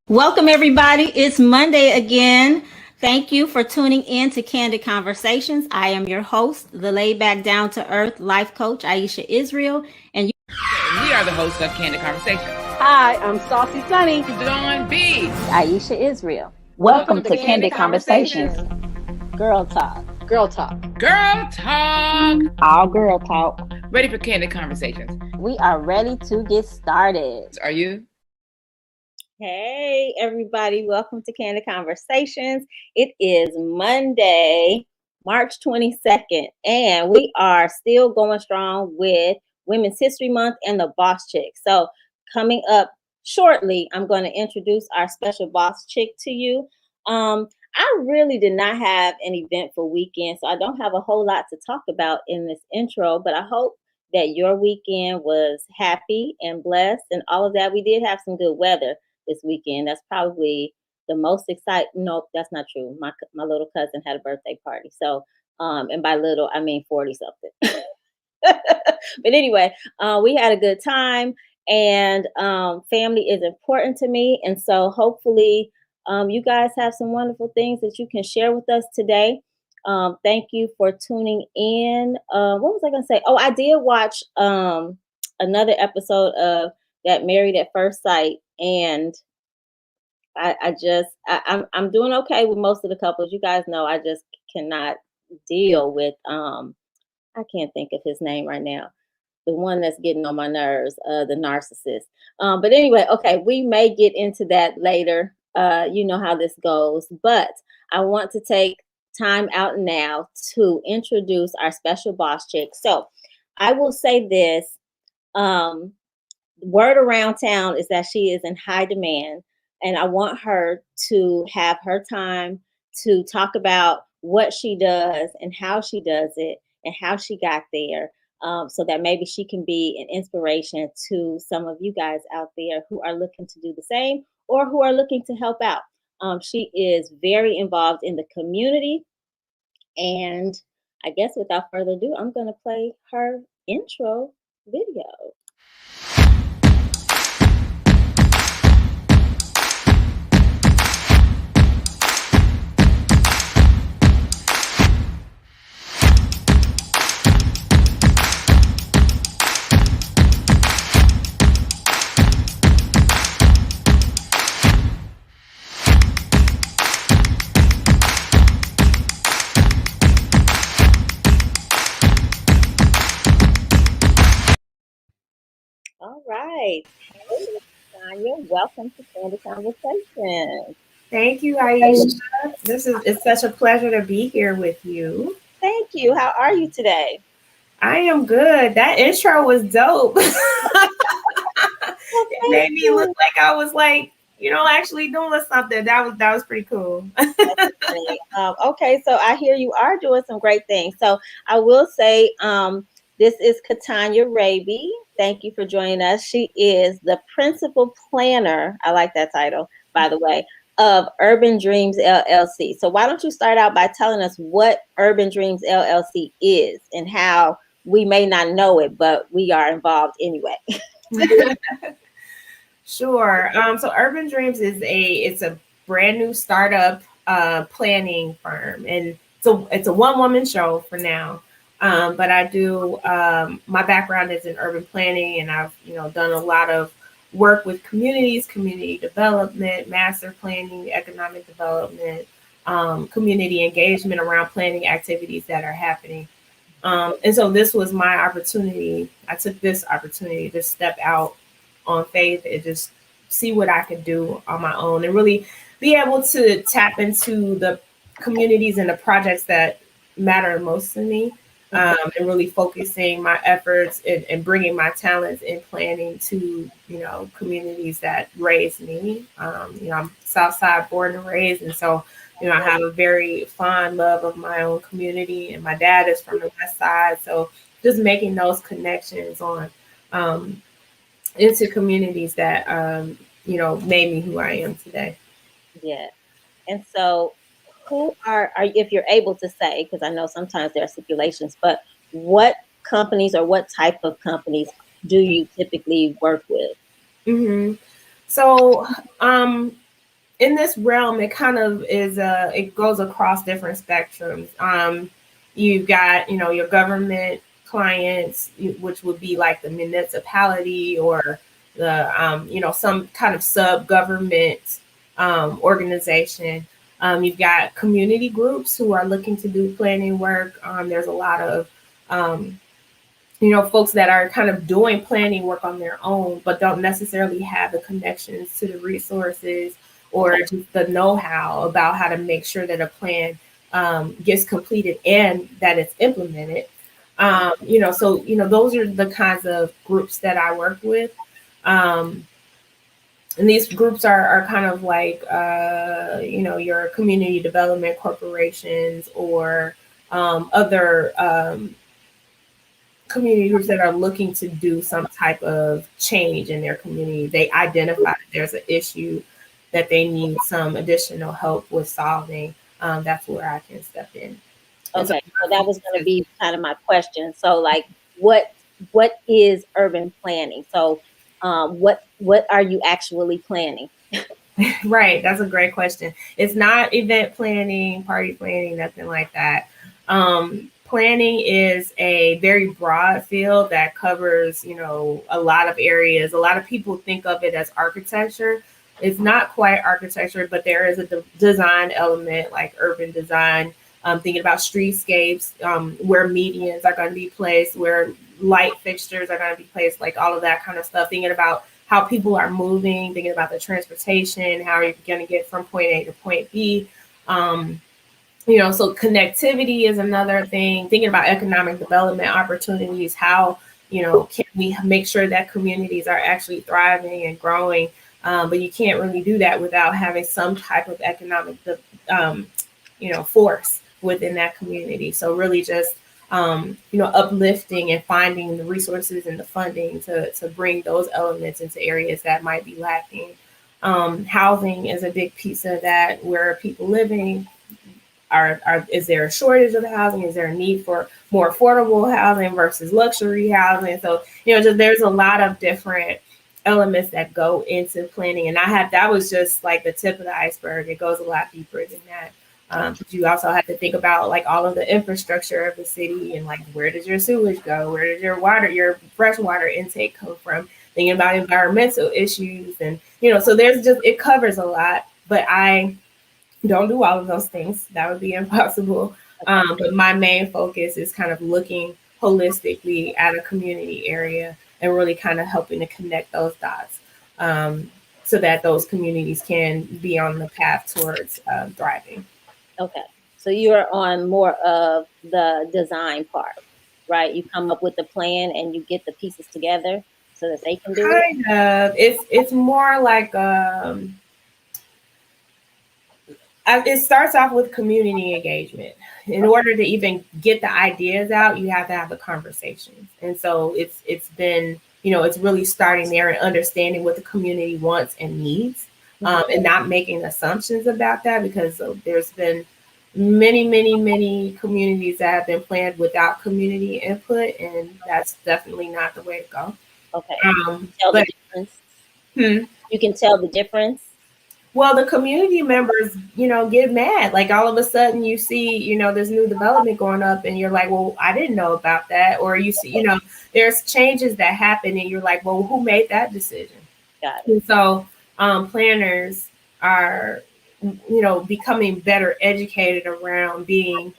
Welcome, everybody. It's Monday again. Thank you for tuning in to Candid Conversations. I am your host, the laid back, down to earth life coach, Aisha Israel. And we are the hosts of Candid Conversations. Hi, I'm Saucy Sunny. Dawn B. Aisha Israel. Welcome to Candid Conversations. Girl talk. Girl talk. Girl talk. All girl talk. Ready for Candid Conversations. We are ready to get started. Are you? Hey, everybody. Welcome to Candid Conversations. It is Monday, March 22nd, and we are still going strong with Women's History Month and the Boss Chick. So coming up shortly, I'm going to introduce our special boss chick to you. I really did not have an eventful weekend, so I don't have a whole lot to talk about in this intro, but I hope that your weekend was happy and blessed and all of that. We did have some good weather this weekend. That's probably the most exciting. Nope, that's not true. My little cousin had a birthday party. So, and by little, I mean 40 something. But anyway, we had a good time, and family is important to me. And so hopefully you guys have some wonderful things that you can share with us today. Thank you for tuning in. What was I going to say? Oh, I did watch another episode of that Married at First Sight, and I'm doing okay with most of the couples. You guys know I just cannot deal with I can't think of his name right now. The one that's getting on my nerves, the narcissist. But anyway, okay, we may get into that later. You know how this goes, but I want to take time out now to introduce our special boss chick. So I will say this. Word around town is that she is in high demand, and I want her to have her time to talk about what she does and how she does it and how she got there, so that maybe she can be an inspiration to some of you guys out there who are looking to do the same or who are looking to help out. She is very involved in the community, and I guess without further ado, I'm going to play her intro video. All right. Hey, Katanya, welcome to Candid Conversations. Thank you, Aisha. It's such a pleasure to be here with you. Thank you. How are you today? I am good. That intro was dope. It made me look like I was actually doing something. That was pretty cool. Okay, so I hear you are doing some great things. So I will say, this is Katanya Raby. Thank you for joining us. She is the principal planner. I like that title, by the way, of Urban Dreams LLC. So why don't you start out by telling us what Urban Dreams LLC is and how we may not know it, but we are involved anyway. Sure. So Urban Dreams is a brand new startup planning firm, and so it's a one-woman show for now. But I do, my background is in urban planning, and I've, done a lot of work with communities, community development, master planning, economic development, community engagement around planning activities that are happening. And so this was my opportunity. I took this opportunity to step out on faith and just see what I could do on my own and really be able to tap into the communities and the projects that matter most to me. And really focusing my efforts and bringing my talents in planning to, communities that raised me. I'm Southside born and raised. And so, I have a very fond love of my own community, and my dad is from the West Side. So just making those connections on into communities that, made me who I am today. Yeah. And so who are if you're able to say, because I know sometimes there are stipulations, but what companies or what type of companies do you typically work with? Mm-hmm. So in this realm, it kind of is it goes across different spectrums. You've got, your government clients, which would be like the municipality or the some kind of sub-government organization. You've got community groups who are looking to do planning work. There's a lot of folks that are kind of doing planning work on their own, but don't necessarily have the connections to the resources or just the know-how about how to make sure that a plan gets completed and that it's implemented. So those are the kinds of groups that I work with. And these groups are kind of like, your community development corporations or other community groups that are looking to do some type of change in their community. They identify that there's an issue that they need some additional help with solving. That's where I can step in. Okay, so that was going to be kind of my question. So, like, what is urban planning? So, what are you actually planning? Right, that's a great question. It's not event planning, party planning, nothing like that. Planning is a very broad field that covers, a lot of areas. A lot of people think of it as architecture. It's not quite architecture, but there is a design element like urban design. Thinking about streetscapes, where medians are going to be placed, where light fixtures are going to be placed, like all of that kind of stuff. Thinking about how people are moving, thinking about the transportation, how you're going to get from point A to point B. So connectivity is another thing. Thinking about economic development opportunities, how, can we make sure that communities are actually thriving and growing? But you can't really do that without having some type of economic, force within that community. So really just, uplifting and finding the resources and the funding to bring those elements into areas that might be lacking. Housing is a big piece of that. Where are people living? Is there a shortage of housing? Is there a need for more affordable housing versus luxury housing? So, there's a lot of different elements that go into planning. And that was just like the tip of the iceberg. It goes a lot deeper than that. But you also have to think about like all of the infrastructure of the city and like, where does your sewage go? Where does your fresh water intake come from? Thinking about environmental issues. And, so it covers a lot, but I don't do all of those things. That would be impossible. But my main focus is kind of looking holistically at a community area and really kind of helping to connect those dots so that those communities can be on the path towards thriving. Okay, so you are on more of the design part, right? You come up with the plan and you get the pieces together so that they can do it? Kind of. It's more like it starts off with community engagement. In order to even get the ideas out, you have to have the conversations. And so it's been, it's really starting there and understanding what the community wants and needs, and not making assumptions about that, because there's been many communities that have been planned without community input, and that's definitely not the way to go. Okay. The difference. You can tell the difference. Well, the community members, get mad. Like all of a sudden you see, this new development going up and you're like, well, I didn't know about that. Or you see, there's changes that happen and you're like, well, who made that decision? Got it. And so planners are, becoming better educated around being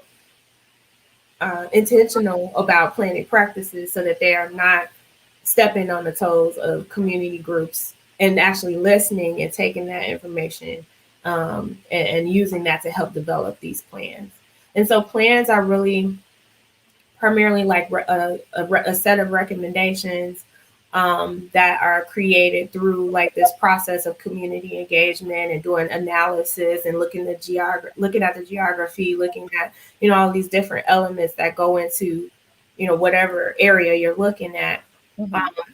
intentional about planning practices so that they are not stepping on the toes of community groups, and actually listening and taking that information and using that to help develop these plans. And so plans are really primarily like a set of recommendations that are created through like this process of community engagement and doing analysis and looking at the geography, looking at, all these different elements that go into, whatever area you're looking at.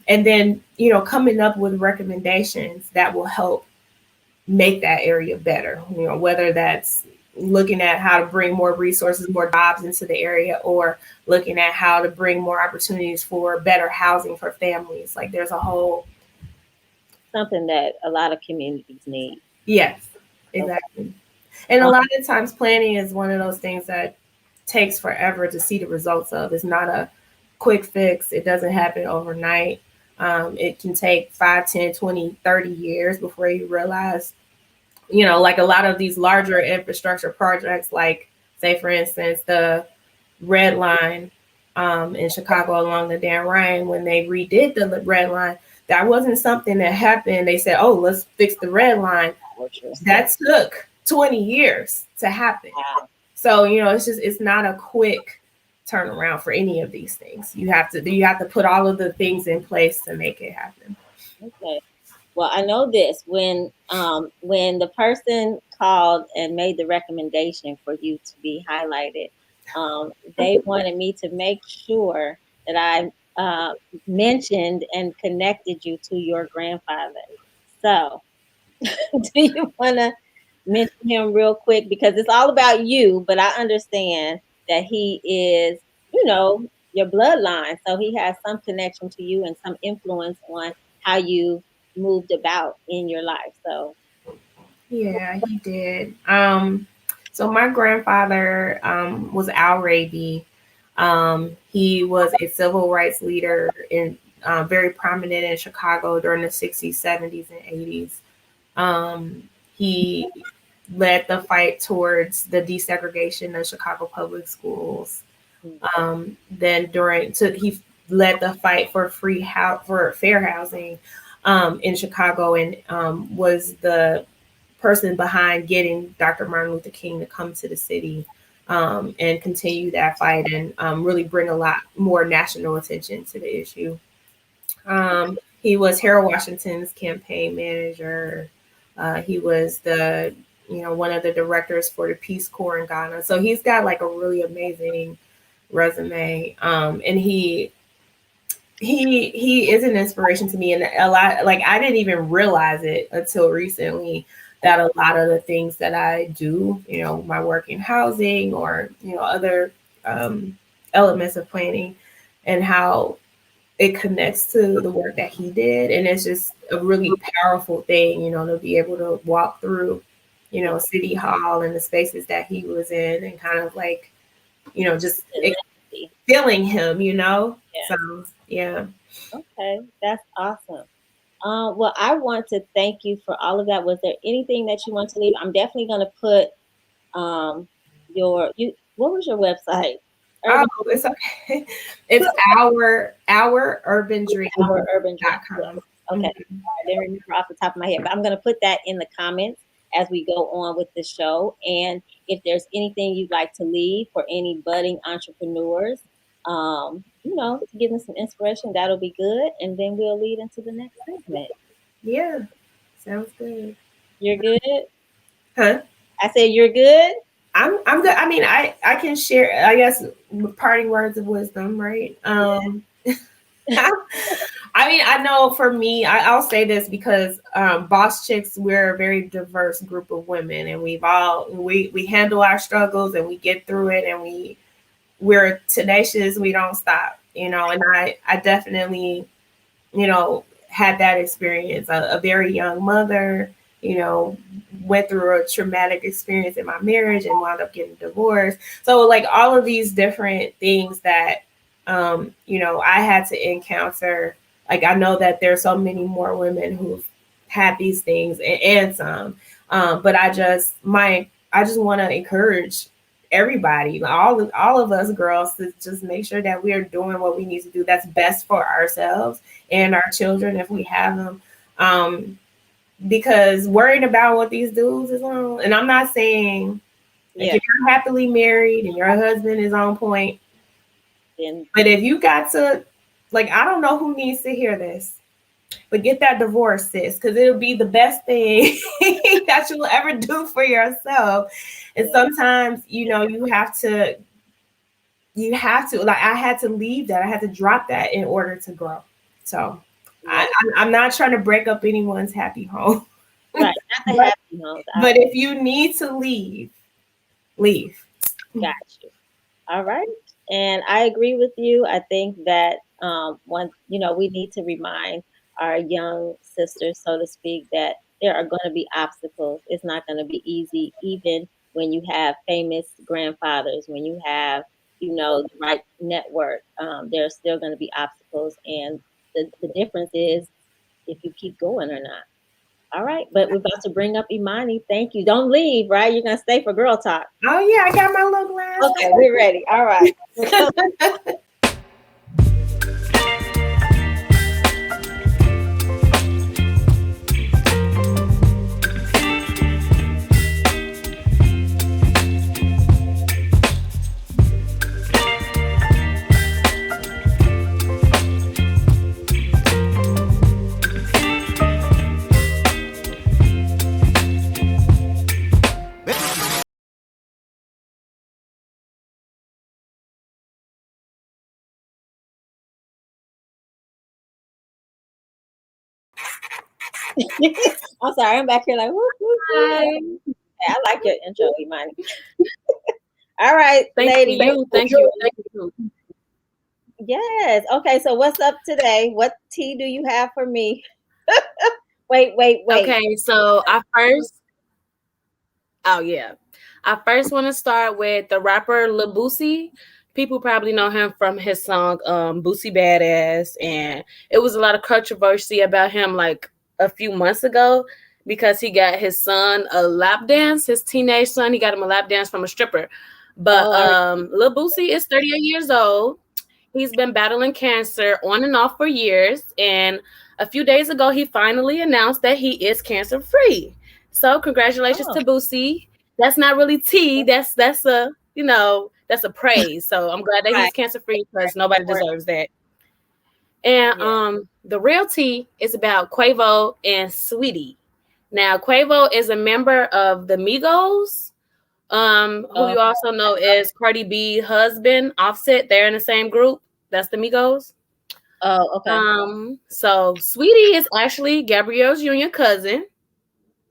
And then, coming up with recommendations that will help make that area better, whether that's looking at how to bring more resources, more jobs into the area, or looking at how to bring more opportunities for better housing for families. Like there's a whole... Something that a lot of communities need. Yes. Exactly. And a lot of times planning is one of those things that takes forever to see the results of. It's not a quick fix. It doesn't happen overnight. It can take 5, 10, 20, 30 years before you realize, like a lot of these larger infrastructure projects, like say, for instance, the Red Line in Chicago along the Dan Ryan, when they redid the Red Line, that wasn't something that happened. They said, oh, let's fix the Red Line. That took 20 years to happen. Wow. So, it's not a quick turnaround for any of these things. You have to put all of the things in place to make it happen. Okay. Well, I know this when the person called and made the recommendation for you to be highlighted, they wanted me to make sure that I mentioned and connected you to your grandfather. So, do you want to mention him real quick, because it's all about you, but I understand that he is, your bloodline, so he has some connection to you and some influence on how you moved about in your life. So Yeah, he did. So my grandfather was Al Raby. He was a civil rights leader in very prominent in Chicago during the 60s, 70s, and 80s. He led the fight towards the desegregation of Chicago public schools. Then he led the fight for for fair housing in Chicago, and was the person behind getting Dr. Martin Luther King to come to the city and continue that fight, and really bring a lot more national attention to the issue. He was Harold Washington's campaign manager. He was one of the directors for the Peace Corps in Ghana. So he's got like a really amazing resume. And he is an inspiration to me, and a lot, like, I didn't even realize it until recently that a lot of the things that I do, my work in housing or other elements of planning, and how it connects to the work that he did. And it's just a really powerful thing, to be able to walk through City Hall and the spaces that he was in, and kind of like just feeling him. Yeah. So yeah. Okay, that's awesome. Well, I want to thank you for all of that. Was there anything that you want to leave? I'm definitely going to put what was your website? Oh, it's okay. It's our urban dream. Oururbandream.com. Okay. I didn't remember off the top of my head, but I'm going to put that in the comments as we go on with the show. And if there's anything you'd like to leave for any budding entrepreneurs, to give them some inspiration, that'll be good. And then we'll lead into the next segment. Yeah. Sounds good. You're good? Huh? I said you're good? I'm good. I mean, I can share, I guess, parting words of wisdom, right? I mean, I know for me, I'll say this because Boss Chicks, we're a very diverse group of women, and we handle our struggles, and we get through it, and we're tenacious. We don't stop, and I definitely, had that experience. A very young mother, went through a traumatic experience in my marriage and wound up getting divorced. So like all of these different things that, I had to encounter. Like, I know that there's so many more women who've had these things and some, but I just want to encourage everybody, all of us girls, to just make sure that we are doing what we need to do that's best for ourselves and our children if we have them. Because worrying about what these dudes is on, and I'm not saying if you're happily married and your husband is on point, but if you got to, like, I don't know who needs to hear this, but get that divorce, sis, because it'll be the best thing that you'll ever do for yourself. And sometimes, you have to, like, I had to leave that. I had to drop that in order to grow. So I'm not trying to break up anyone's happy home. Right, not the happy homes. But if you need to leave. Got you. All right. And I agree with you. I think that we need to remind our young sisters, so to speak, that there are going to be obstacles. It's not going to be easy, even when you have famous grandfathers, when you have, the right network. There's still going to be obstacles. And the difference is if you keep going or not. All right. But we're about to bring up Imani. Thank you. Don't leave, right? You're going to stay for girl talk. Oh, yeah. I got my little glass. Okay. We're ready. All right. I'm sorry, I'm back here like, whoop, whoop, whoop. I like your intro, Imani. All right, lady. Thank you. Yes. Okay, so what's up today? What tea do you have for me? Wait. Okay, so I first want to start with the rapper Lil Boosie. People probably know him from his song Boosie Badass, and it was a lot of controversy about him like a few months ago because he got his son a lap dance, his teenage son, he got him a lap dance from a stripper. But Lil Boosie is 38 years old. He's been battling cancer on and off for years, and a few days ago he finally announced that he is cancer free. So congratulations to Boosie. That's not really tea. That's a that's a praise. So I'm glad that he's cancer free because nobody deserves that. And the real tea is about Quavo and Sweetie. Now Quavo is a member of the Migos, who you also know is Cardi B husband, Offset. They're in the same group. That's the Migos. Oh, okay. So Sweetie is actually Gabrielle's Jr. cousin.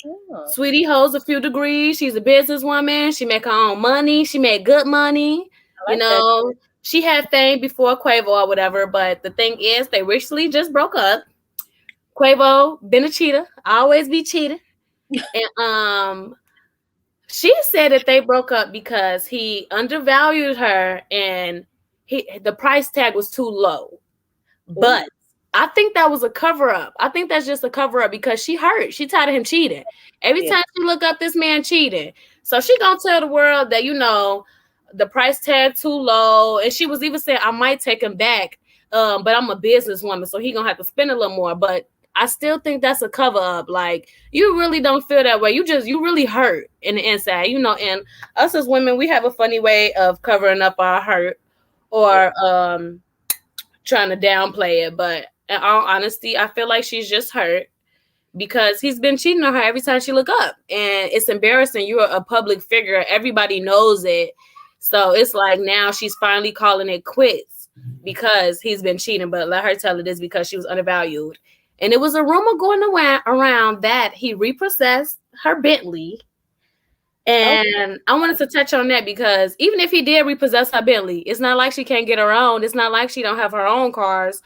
Oh. Sweetie holds a few degrees. She's a businesswoman. She make her own money. She made good money. That. She had fame before Quavo or whatever. But the thing is, they recently just broke up. Quavo been a cheater. Always be cheating. And she said that they broke up because he undervalued her and the price tag was too low. But I think that was a cover-up. I think that's just a cover-up because she hurt. She tired of him cheating. Every time she look up, this man cheating. So she gonna tell the world that, the price tag too low. And she was even saying, I might take him back, but I'm a businesswoman, so he gonna have to spend a little more. But I still think that's a cover-up. Like, you really don't feel that way. You really hurt in the inside, and us as women, we have a funny way of covering up our hurt or trying to downplay it. But in all honesty, I feel like she's just hurt because he's been cheating on her every time she look up. And it's embarrassing. You're a public figure. Everybody knows it. So it's like now she's finally calling it quits because he's been cheating. But let her tell it is because she was undervalued. And it was a rumor going around that he repossessed her Bentley. And I wanted to touch on that because even if he did repossess her Bentley, it's not like she can't get her own. It's not like she don't have her own cars.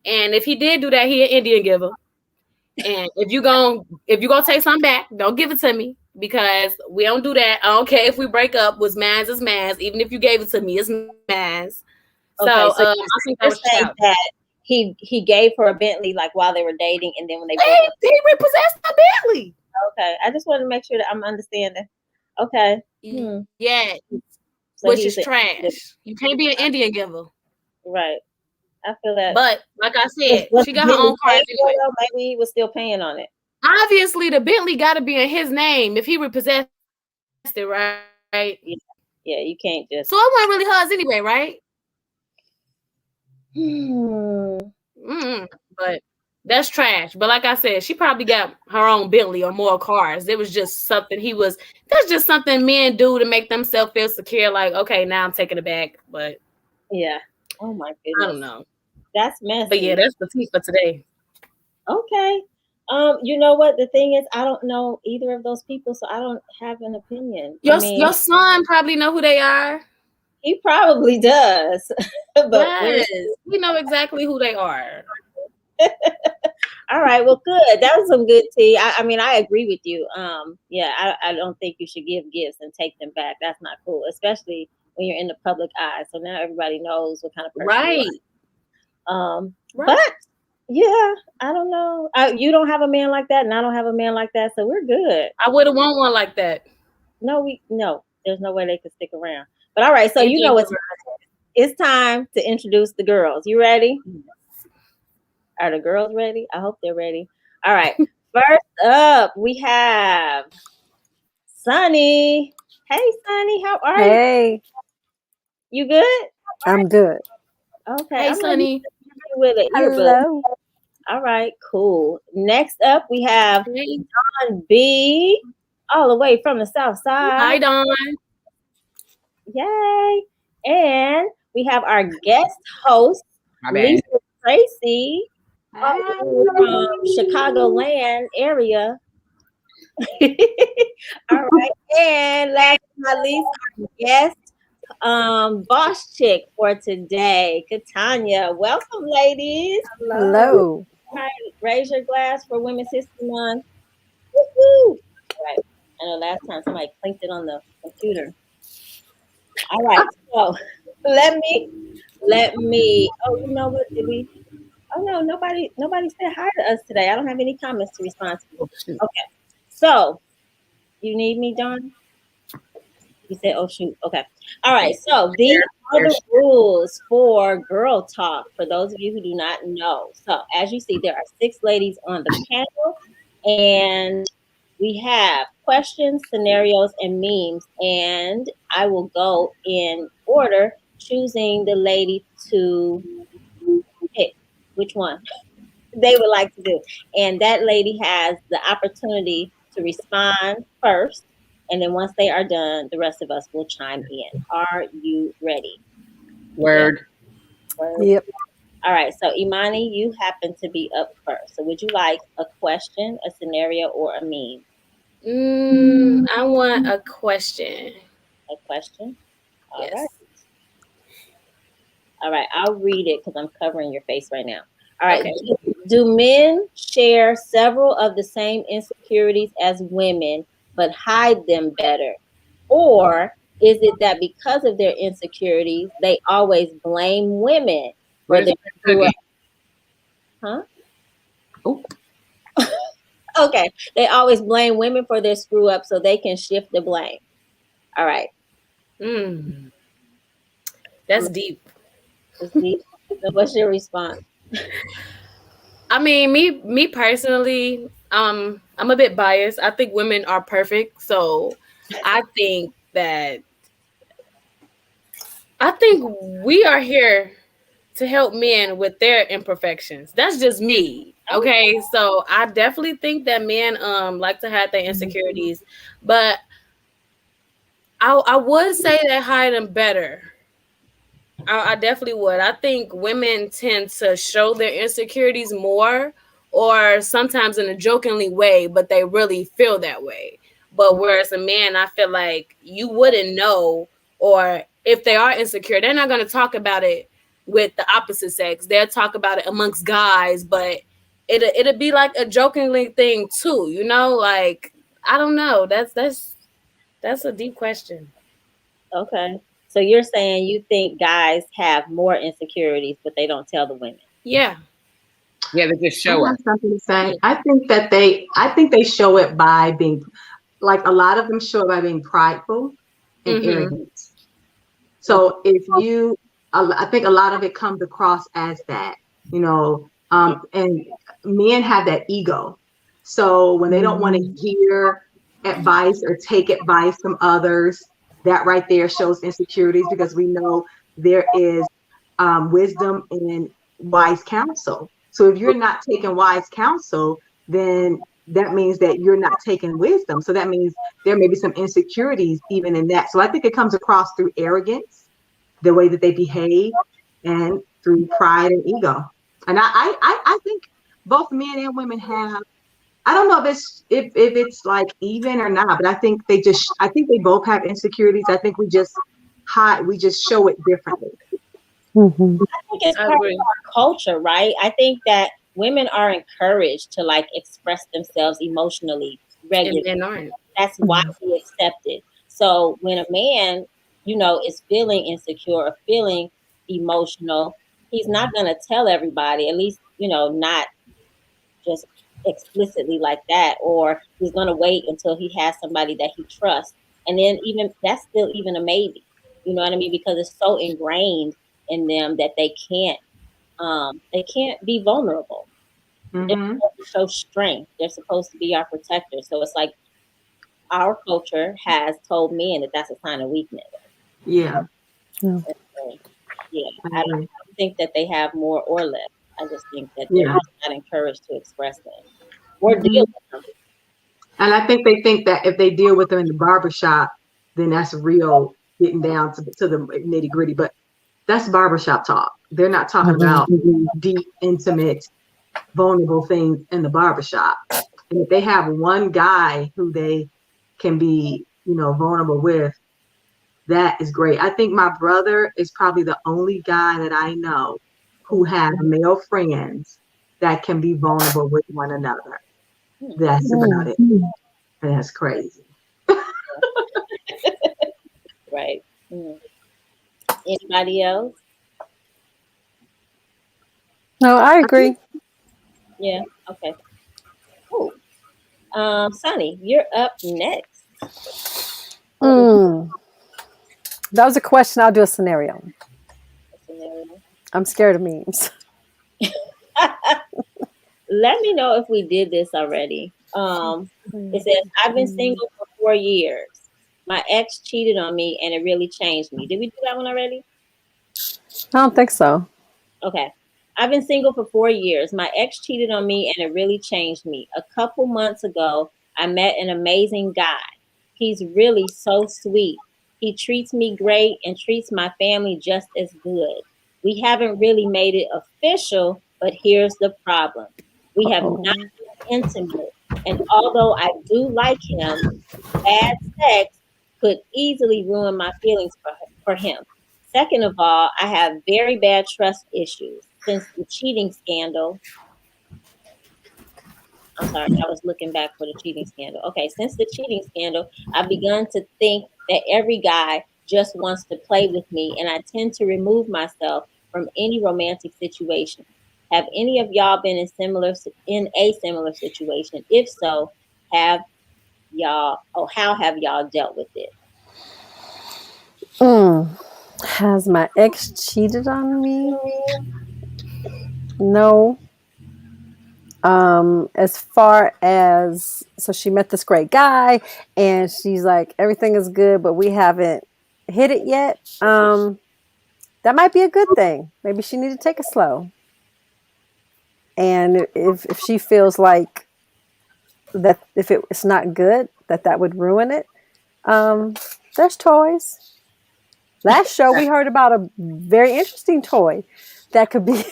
And if he did do that, he an Indian giver. And if you gonna take something back, don't give it to me because we don't do that. I don't care if we break up. What's man's is man's. Even if you gave it to me, it's man's. So I think that was that he gave her a Bentley like while they were dating, and then when they he repossessed her Bentley. Okay, I just wanted to make sure that I'm understanding. Okay. Yeah. So which is trash. You can't be an Indian giver. Right. I feel that. But like I said, she got her own car. Maybe he was still paying on it. Obviously, the Bentley got to be in his name if he repossessed it, right? Yeah, you can't just. So it wasn't really hers anyway, right? But that's trash. But like I said, she probably got her own Bentley or more cars. It was just something that's just something men do to make themselves feel secure. Like, okay, now I'm taking it back. But yeah. Oh my goodness. I don't know. That's messy. But yeah, that's the tea for today. Okay. You know what? The thing is, I don't know either of those people, so I don't have an opinion. Your son probably know who they are. He probably does. But yes, we know exactly who they are. All right. Well, good. That was some good tea. I mean, I agree with you. Yeah, I don't think you should give gifts and take them back. That's not cool, especially when you're in the public eye. So now everybody knows what kind of person Right. you are. But yeah, I don't know. You don't have a man like that, and I don't have a man like that, so we're good. I wouldn't want one like that. No, there's no way they could stick around. But all right, so you know it's time to introduce the girls. You ready? Are the girls ready? I hope they're ready. All right. First up, we have Sunny. Hey, Sunny, how are you? Hey, You good? I'm good. Okay. Hey, Sunny. With it. Hello. All right, cool. Next up, we have Hey. Dawn B, all the way from the South Side. Hi, Dawn. Yay! And we have our guest host, My bad. Lisa Tracy, all the way from Chicagoland area. All right, and last but not least, our guest boss chick for today, Katanya. Welcome, ladies. Hello. All right, raise your glass for Women's History Month. Woo-hoo. All right. I know last time somebody clinked it on the computer. All right, so let me. Oh, you know what? Oh no, nobody said hi to us today. I don't have any comments to respond to. Okay, so you need me, Dawn? You said, "Oh shoot." Okay. All right. So these are the rules for Girl Talk. For those of you who do not know, so as you see, there are 6 ladies on the panel, and we have questions, scenarios, and memes. And I will go in order, choosing the lady to pick which one they would like to do. And that lady has the opportunity to respond first. And then once they are done, the rest of us will chime in. Are you ready? Word. Yep. All right. So Imani, you happen to be up first. So would you like a question, a scenario, or a meme? I want a question. A question? All Yes. right. All right. I'll read it because I'm covering your face right now. All right. Okay. Do men share several of the same insecurities as women, but hide them better? Or is it that because of their insecurities, they always blame women for their screw up? Huh? Oh. Okay. They always blame women for their screw up so they can shift the blame. All right. That's deep. What's your response? I mean, me personally, I'm a bit biased. I think women are perfect, so I think we are here to help men with their imperfections. That's just me. Okay, so I definitely think that men like to have their insecurities, but I would say they hide them better. I definitely would. I think women tend to show their insecurities more, or sometimes in a jokingly way, but they really feel that way. But whereas a man, I feel like you wouldn't know, or if they are insecure, they're not going to talk about it with the opposite sex. They'll talk about it amongst guys, but it'll be like a jokingly thing too. You know, like I don't know. That's a deep question. Okay. So you're saying you think guys have more insecurities, but they don't tell the women? Yeah. Yeah, they just show I have up. something to say. I think they show it by being, like, a lot of them show it by being prideful and arrogant. So I think a lot of it comes across as that, and men have that ego. So when they don't want to hear advice or take advice from others, that right there shows insecurities, because we know there is wisdom in wise counsel. So if you're not taking wise counsel, then that means that you're not taking wisdom. So that means there may be some insecurities even in that. So I think it comes across through arrogance, the way that they behave, and through pride and ego. And I think both men and women have, I don't know if it's like even or not, but I think they both have insecurities. I think we just show it differently. Mm-hmm. I think it's part of our culture, right? I think that women are encouraged to like express themselves emotionally regularly. And men aren't. That's why we accept it. So when a man, you know, is feeling insecure or feeling emotional, he's not going to tell everybody, at least, you know, not just explicitly like that, or he's going to wait until he has somebody that he trusts. And then even that's still even a maybe, you know what I mean? Because it's so ingrained in them that they can't be vulnerable. They're supposed to show strength. They're supposed to be our protector. So it's like our culture has told men that that's a sign of weakness. Yeah. So, yeah. I don't think that they have more or less. I just think that they're just not encouraged to express them or deal with them. And I think they think that if they deal with them in the barbershop, then that's real getting down to the nitty gritty. But that's barbershop talk. They're not talking about deep, intimate, vulnerable things in the barbershop. And if they have one guy who they can be, you know, vulnerable with, that is great. I think my brother is probably the only guy that I know who has male friends that can be vulnerable with one another. That's about it. And that's crazy. Right. Anybody else? No, I agree. Yeah. Okay. Cool. Sonny, you're up next. That was a question. I'll do a scenario. I'm scared of memes. Let me know if we did this already. It says, I've been single for 4 years. My ex cheated on me and it really changed me. Did we do that one already? I don't think so. Okay. I've been single for 4 years. My ex cheated on me and it really changed me. A couple months ago, I met an amazing guy. He's really so sweet. He treats me great and treats my family just as good. We haven't really made it official, but here's the problem. We have not been intimate. And although I do like him, bad sex could easily ruin my feelings for him. Second of all, I have very bad trust issues since the cheating scandal. I'm sorry, I was looking back for the cheating scandal. Okay, since the cheating scandal, I've begun to think that every guy just wants to play with me, and I tend to remove myself from any romantic situation. Have any of y'all been in a similar situation? If so, how have y'all dealt with it? Has my ex cheated on me? No. As far as, so she met this great guy and she's like, everything is good, but we haven't hit it yet. That might be a good thing. Maybe she needed to take it slow. And if she feels like that, if it's not good, that would ruin it. There's toys. Last show we heard about a very interesting toy that could be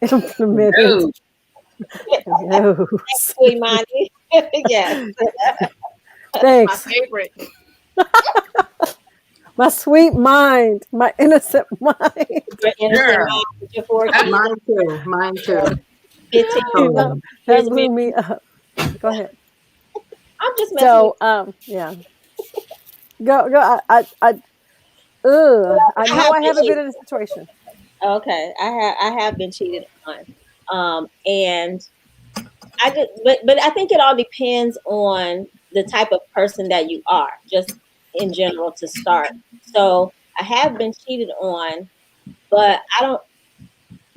implemented. No. Sweet Monty. Yes. Thanks. My favorite. My sweet mind, my innocent mind. Your innocent mind with your 4 kids. Mine too. 15. That blew me up. Go ahead. I'm just messing with yeah. Go. I know I haven't been in a situation. Okay, I have been cheated on, and I just but I think it all depends on the type of person that you are, just in general to start. So I have been cheated on, but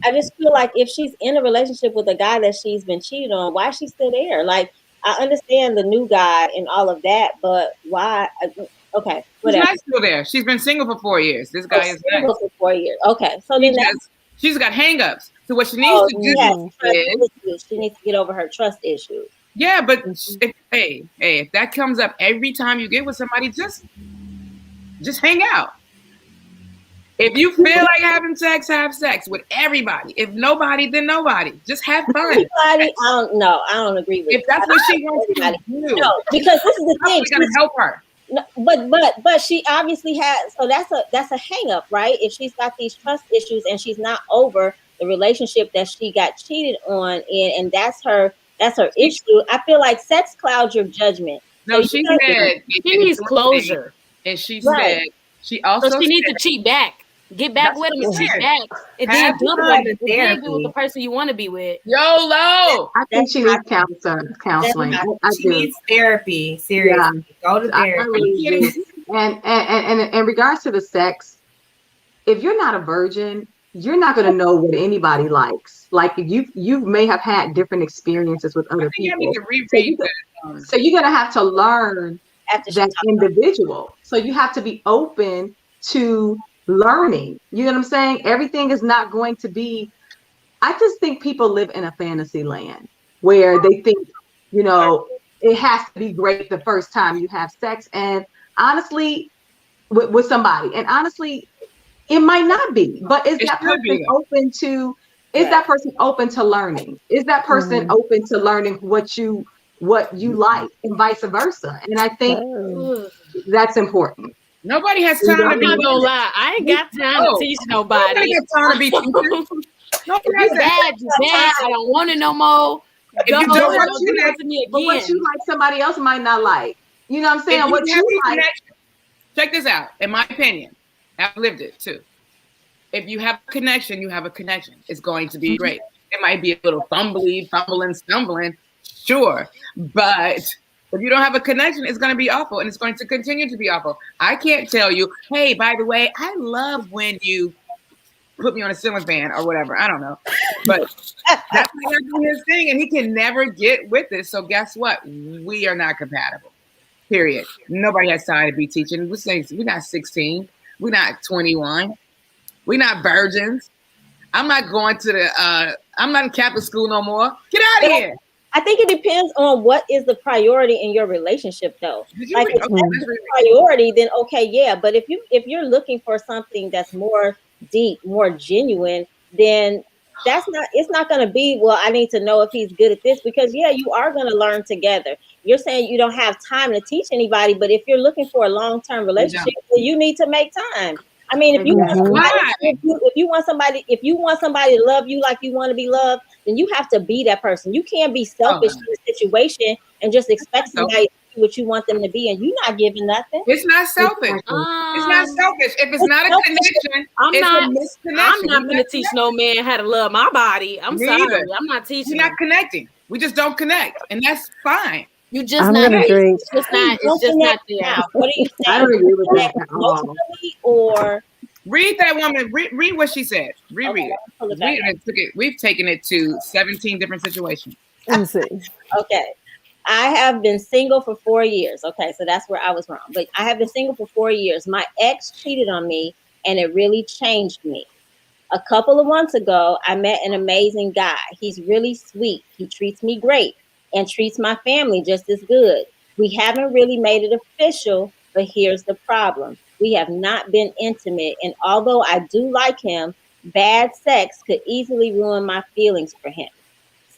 I just feel like if she's in a relationship with a guy that she's been cheated on, why is she still there? Like, I understand the new guy and all of that, but why? Okay, whatever. She's not still there. She's been single for 4 years. This guy is single for 4 years. Okay, so then she's got hangups. So what she needs to do is she needs to get over her trust issues. Yeah, but if that comes up every time you get with somebody, just hang out. If you feel like having sex, have sex with everybody. If nobody, then nobody. Just have fun. Everybody, I don't agree with. If that's what she wants to do, no, because this is the thing. She's gonna help her. No, but she obviously has. So that's a hang up, right? If she's got these trust issues and she's not over the relationship that she got cheated on in, and that's her issue. I feel like sex clouds your judgment. No, So she you said She needs closure. and she Right. said she also So she needs said, to cheat back. Get back That's with him and what I'm cheat saying. back. And Have then good time one. in Then be with therapy. the person you want to be with. YOLO. I think she needs counseling. I She do. needs therapy. Seriously, go to I therapy. really do. And in regards to the sex, if you're not a virgin, you're not going to know what anybody likes. Like you may have had different experiences with other I think I people. need to reread So you're going to have to learn after she that talked about individual. So you have to be open to learning. You know what I'm saying? Everything is not going to be. I just think people live in a fantasy land where they think, you know, it has to be great the first time you have sex. And honestly, with somebody, and honestly, it might not be. But is It that should be, person though. open to? Is that person open to learning? Is that person open to learning what you like, and vice versa? And I think that's important. Nobody has time to I'm be not gonna lie. I ain't got time to teach nobody. Nobody got time to be teaching. Nobody If has you that. bad, you bad. I don't want it no more. If you Go don't and want don't to do do that that, to me But what again. you like, somebody else might not like. You know what I'm saying? if What you have you a like. connection, check this out. In my opinion, I've lived it too. If you have a connection, you have a connection. It's going to be great. It might be a little fumbling, stumbling, sure. But if you don't have a connection, it's going to be awful, and it's going to continue to be awful. I can't tell you, hey, by the way, I love when you put me on a ceiling fan or whatever. I don't know. But that's not his thing, and he can never get with it. So guess what? We are not compatible. Period. Nobody has time to be teaching. We're not 16. We're not 21. We're not virgins. I'm not going to I'm not in Catholic school no more. Get out of here. I think it depends on what is the priority in your relationship, though. Like if that's the priority, then okay, yeah. But if you're looking for something that's more deep, more genuine, then it's not going to be, well, I need to know if he's good at this, because yeah, you are going to learn together. You're saying you don't have time to teach anybody, but if you're looking for a long-term relationship, then you need to make time. I mean, if you want somebody, if you want somebody to love you like you want to be loved, then you have to be that person. You can't be selfish in a situation and just expect somebody to be what you want them to be, and you're not giving nothing. It's not selfish. It's not selfish. If it's not a connection, it's a misconnection. I'm not going to teach no man how to love my body. I'm sorry. I'm not teaching. We're not connecting. We just don't connect, and that's fine. You just I'm not. gonna drink. It's just not there. What do you say? I don't agree with that at all. Or read that woman. Read what she said. Reread it. We've taken it to 17 different situations. Let's see. Okay. I have been single for 4 years. Okay, so that's where I was wrong. But I have been single for 4 years. My ex cheated on me, and it really changed me. A couple of months ago, I met an amazing guy. He's really sweet. He treats me great and treats my family just as good. We haven't really made it official, but here's the problem. We have not been intimate, and although I do like him, bad sex could easily ruin my feelings for him.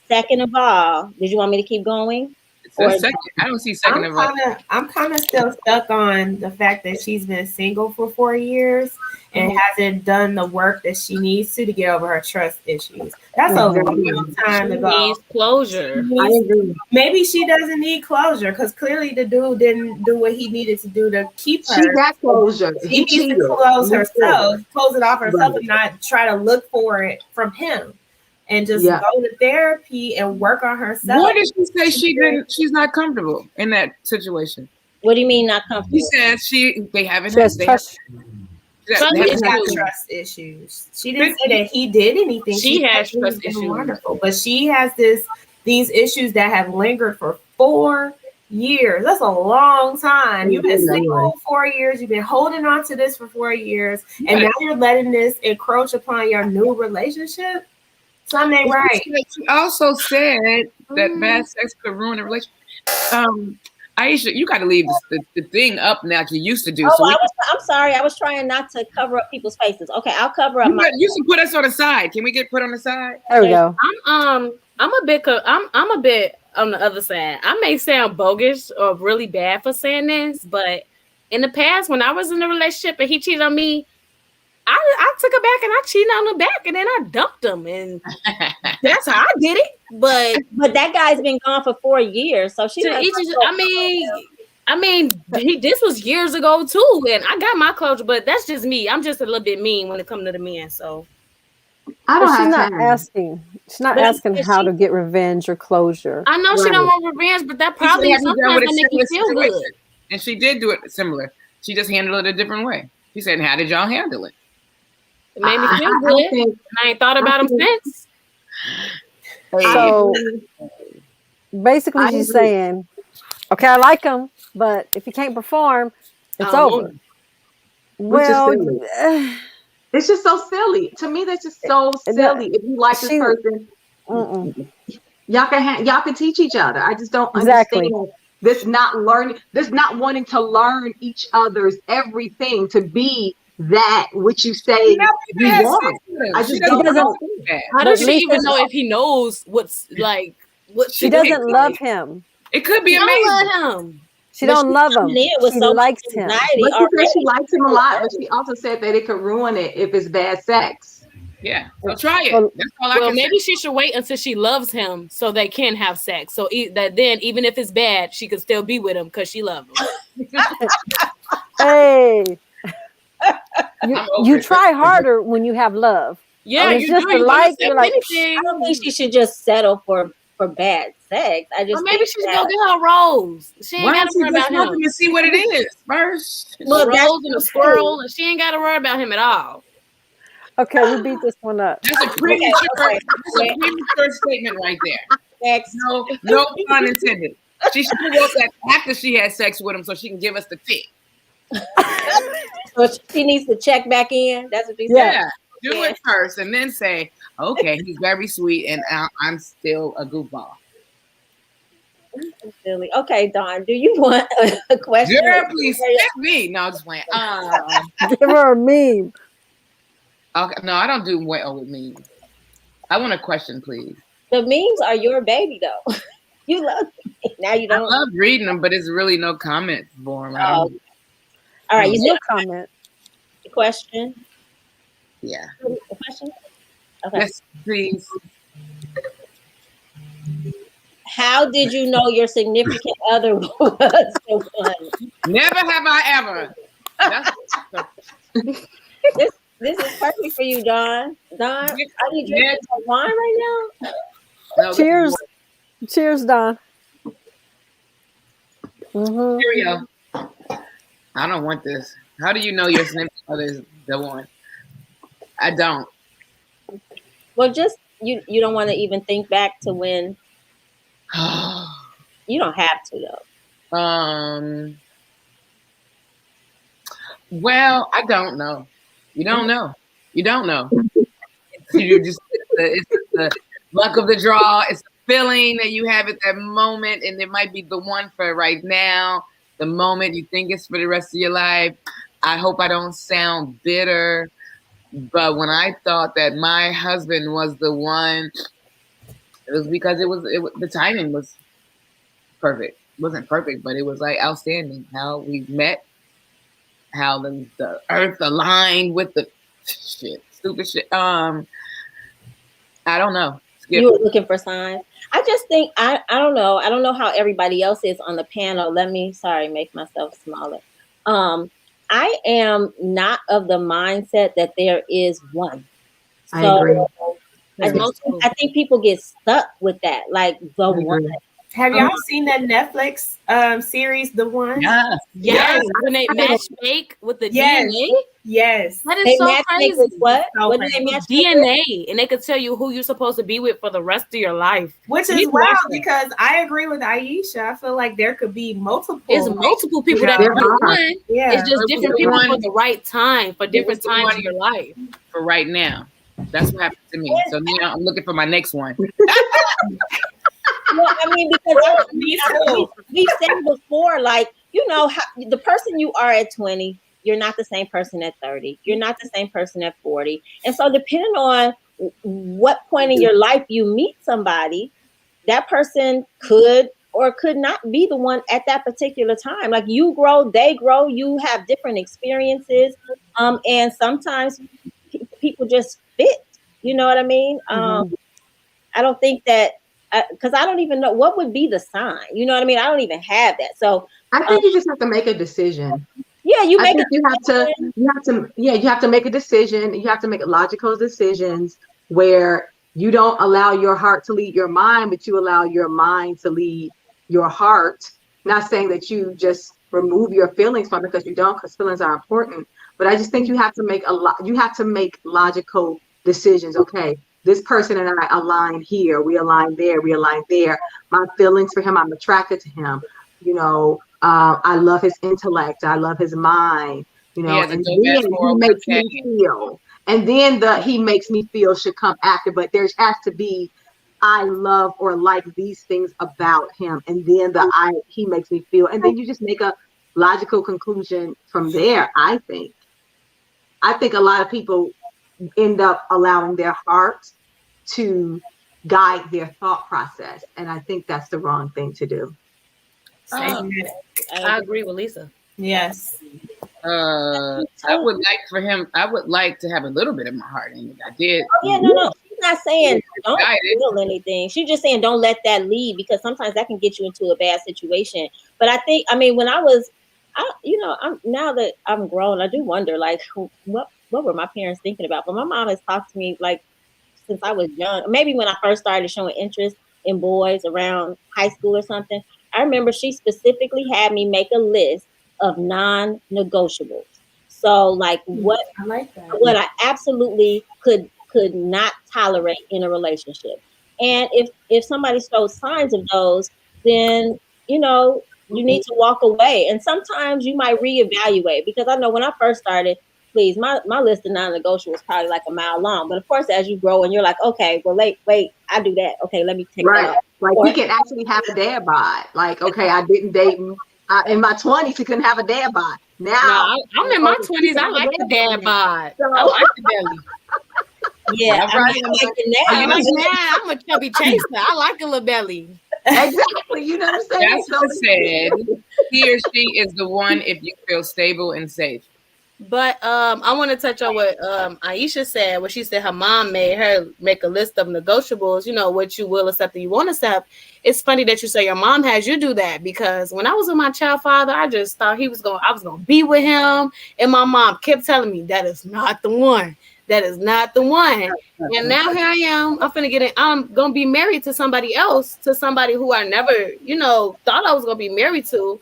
Second of all, did you want me to keep going? Second, I don't see second of all. I'm kind of still stuck on the fact that she's been single for 4 years and hasn't done the work that she needs to get over her trust issues. That's a long time to go. Needs closure. I agree. Maybe she doesn't need closure, because clearly the dude didn't do what he needed to do to keep her. She got closure. He needs to close it off herself, and not try to look for it from him. And just go to therapy and work on herself. What did she say she's not comfortable in that situation? What do you mean not comfortable? She says they haven't trust issues. She didn't say that he did anything. She has trust issues. Wonderful. But she has these issues that have lingered for 4 years. That's a long time. You've been single 4 years. You've been holding on to this for 4 years. And now you're letting this encroach upon your new relationship. Something ain't right. She also said that bad sex could ruin a relationship. Aisha, you got to leave the thing up now that you used to do. I'm sorry. I was trying not to cover up people's faces. Okay, I'll cover up. You can put us on the side. Can we get put on the side? There we go. I'm a bit on the other side. I may sound bogus or really bad for saying this, but in the past, when I was in a relationship and he cheated on me, I took her back and I cheated on her back and then I dumped him, and that's how I did it. But that guy's been gone for 4 years, so she. I mean, this was years ago too, and I got my closure. But that's just me. I'm just a little bit mean when it comes to the men. So I don't She's have not time. asking. She's not asking how to get revenge or closure. I know she don't want revenge, but that probably sometimes that make you feel good. And she did do it similar. She just handled it a different way. She said, "How did y'all handle it?" It made me feel good. And I ain't thought about him since. So basically, she's saying, "Okay, I like him, but if he can't perform, it's over." Well, it's just so silly. To me, that's just so silly. If you like this person, y'all can teach each other. I just don't understand this not wanting to learn each other's everything to be that which you say you want. I just don't know. How does she even know if he knows what's like? What she doesn't love him. It could be amazing. Love him. She don't love him. She likes him. But she said she likes him a lot, but she also said that it could ruin it if it's bad sex. Yeah, so try it. That's all I can maybe say. she should wait until she loves him so they can have sex. So that then, even if it's bad, she could still be with him because she loves him. Hey, you try harder when you have love. Yeah, it's just a like. You're like, I don't think she should just settle for bad sex. I just maybe she's gonna get her rose. She ain't got to worry about him. And see what it is first. Look, rose and a squirrel, and she ain't got to worry about him at all. Okay, we beat this one up. That's a premature statement right there. No pun intended. She should have wrote that after she had sex with him so she can give us the tip. So she needs to check back in. That's what she said. Yeah. Do it first and then say, okay, he's very sweet and I'm still a goofball. Silly. Okay, Dawn, do you want a question? Girl, please send me. No, just playing. Give her a meme. Okay, no, I don't do well with memes. I want a question, please. The memes are your baby, though. You love them. Now you don't. I love reading them, but it's really no comments for them. All right, you no comment. Question. Yeah. A question? Okay. Yes, please. How did you know your significant other was the one? Never have I ever. This is perfect for you, Dawn. Dawn, are you drinking some wine right now? No, Cheers. Cheers, Dawn. Here we go. I don't want this. How do you know your significant other is the one? I don't. Well, just you don't want to even think back to when. You don't have to though. Well, I don't know. You don't know. You don't know. It's the luck of the draw. It's the feeling that you have at that moment, and it might be the one for right now. The moment you think it's for the rest of your life. I hope I don't sound bitter, but when I thought that my husband was the one, it was because it was the timing was perfect. It wasn't perfect, but it was like outstanding how we met, how the earth aligned with the stupid shit. I don't know. You were looking for signs. I just think I don't know. I don't know how everybody else is on the panel. Make myself smaller. I am not of the mindset that there is one. So I agree. I think people get stuck with that, like the one. Have y'all seen that Netflix series, The One? Yes. When they matchmake with the DNA? Yes. That is so crazy. With what? So What do they match DNA, and they could tell you who you're supposed to be with for the rest of your life. Which is wild because I agree with Aisha. I feel like there could be multiple. There's multiple people that are one. Yeah. It's just different people for the right time, for different times in your life. For right now. That's what happened to me. So now I'm looking for my next one. Well, I mean, because we've said before, like, the person you are at 20, you're not the same person at 30. You're not the same person at 40. And so depending on what point in your life you meet somebody, that person could or could not be the one at that particular time. Like you grow, they grow, you have different experiences. And sometimes people just fit. You know what I mean? I don't think that, because I don't even know what would be the sign. You know what I mean? I don't even have that. So I think you just have to make a decision. yeah, you make. You have to make a decision. You have to make logical decisions where you don't allow your heart to lead your mind, but you allow your mind to lead your heart. Not saying that you just remove your feelings from it, because you don't, because feelings are important. But I just think you have to make you have to make logical decisions. Okay, this person and I align here, we align there, we align there. My feelings for him, I'm attracted to him. You know, I love his intellect. I love his mind. You know, and then he makes me feel. And then he makes me feel should come after. But there has to be, I love or like these things about him, and then he makes me feel, and then you just make a logical conclusion from there. I think a lot of people end up allowing their heart to guide their thought process, and I think that's the wrong thing to do. I agree with Lisa. Yes. I would like to have a little bit of my heart in it. I did. Oh, yeah, no. She's not saying don't feel anything. She's just saying don't let that lead, because sometimes that can get you into a bad situation. But I think, I mean, when now that I'm grown, I do wonder, like, what were my parents thinking about? But my mom has talked to me, like, since I was young. Maybe when I first started showing interest in boys around high school or something. I remember she specifically had me make a list of non-negotiables. So, like, what I absolutely could not tolerate in a relationship. And if somebody shows signs of those, then, you know, you need to walk away. And sometimes you might reevaluate, because I know when I first started, please, my list of non-negotiables was probably like a mile long. But of course, as you grow and you're like, okay, well, wait, I do that. Okay, let me take that off. Like, he can actually have a dad bod. Like, okay, I didn't date him. In my 20s, he couldn't have a dad bod. Now, I'm in my 20s. I like the dad bod. I like the belly. Yeah, I'm a chubby chaser. I like a little belly. Exactly. You know what I'm saying? That's what I said. He or she is the one if you feel stable and safe. But I want to touch on what Aisha said, when she said her mom made her make a list of negotiables, you know, what you will accept and you won't accept. It's funny that you say your mom has you do that, because when I was with my child father, I just thought I was going to be with him. And my mom kept telling me, that is not the one. That is not the one. And now here I am. I'm going to be married to somebody else, to somebody who I never, you know, thought I was going to be married to.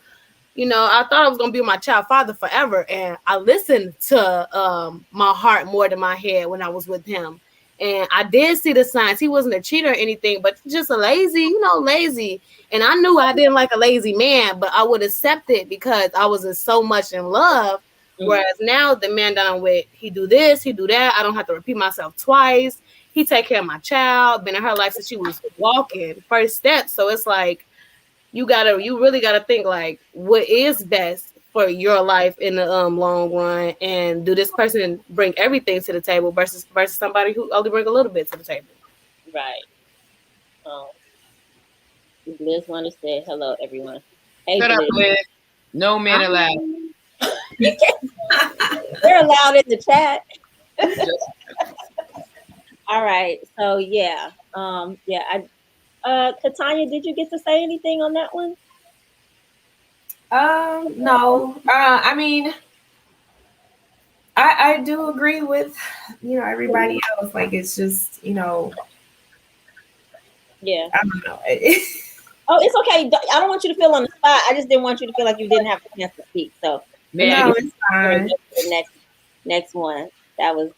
You know, I thought I was going to be with my child father forever. And I listened to my heart more than my head when I was with him. And I did see the signs. He wasn't a cheater or anything, but just a lazy. And I knew I didn't like a lazy man, but I would accept it because I was so much in love. Mm-hmm. Whereas now the man that I'm with, he do this, he do that. I don't have to repeat myself twice. He take care of my child, been in her life since she was walking, first step. So it's like, you really gotta think, like, what is best for your life in the long run, and do this person bring everything to the table versus somebody who only bring a little bit to the table. Right. Liz wanted to say hello, everyone. Hey, shut up, Liz. No men allowed. They're allowed in the chat. All right. So yeah. Katanya, did you get to say anything on that one? No. I mean, I do agree with, you know, everybody else. Like, it's just, you know. Yeah. I don't know. Oh, it's okay. I don't want you to feel on the spot. I just didn't want you to feel like you didn't have a chance to speak. So no, it's fine. The next one. That was